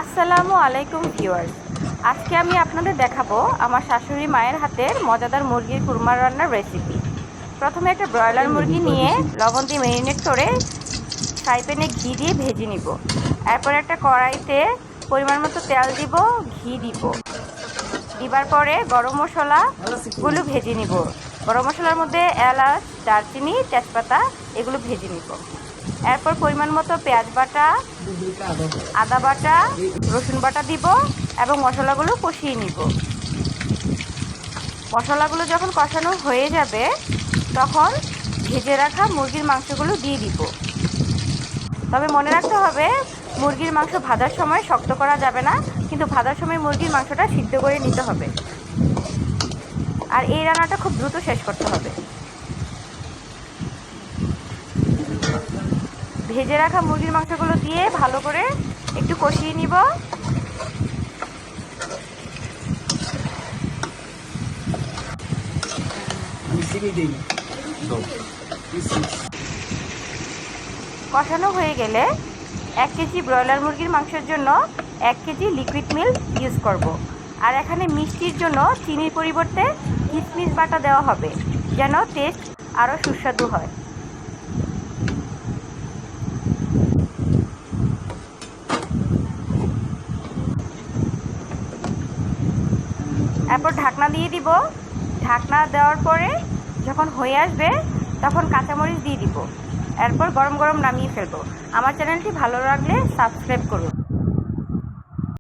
আসসালামু আলাইকুম ভিউয়ার্স। আজকে আমি আপনাদের দেখাবো আমার শাশুড়ি মায়ের হাতের মজাদার মুরগির কুরমা রান্নার রেসিপি। প্রথমে একটা ব্রয়লার মুরগি নিয়ে লবণ দিয়ে ম্যারিনেট করে ফ্রাই প্যানে ঘি দিয়ে ভেজে নিব। এরপর একটা কড়াইতে পরিমাণ মতো তেল দিব, ঘি দিব। দিবার পরে গরম মশলাগুলো ভেজে নিব। গরম মশলার মধ্যে এলাচ, দারচিনি, তেজপাতা এগুলো ভেজে নিব। এরপর পরিমাণ মতো পেঁয়াজ বাটা, আদা বাটা, রসুন বাটা দিব এবং মশলাগুলো কষিয়ে নিব। মশলাগুলো যখন কষানো হয়ে যাবে তখন ভেজে রাখা মুরগির মাংসগুলো দিয়ে দিব। তবে মনে রাখতে হবে মুরগির মাংস ভাজার সময় শক্ত করা যাবে না, কিন্তু ভাজার সময় মুরগির মাংসটা সিদ্ধ করে নিতে হবে। আর এই রান্নাটা খুব দ্রুত শেষ করতে হবে। ভেজে রাখা মুরগির মাংসগুলো দিয়ে ভালো করে একটু কষিয়ে নিব। কষানো হয়ে গেলে 1 কেজি ব্রয়লার মুরগির মাংসের জন্য 1 কেজি লিকুইড মিল্ক ইউজ করব। আর এখানে মিষ্টির জন্য চিনির পরিবর্তে কিশমিশ বাটা দেওয়া হবে, যেন টেস্ট আরও সুস্বাদু হয়। এরপর ঢাকনা দিয়ে দিব। ঢাকনা দেওয়ার পরে যখন হয়ে আসবে তখন কাঁচামরিচ দিয়ে দিব। এরপর গরম গরম নামিয়ে ফেলবো। আমার চ্যানেলটি ভালো লাগলে সাবস্ক্রাইব করুন।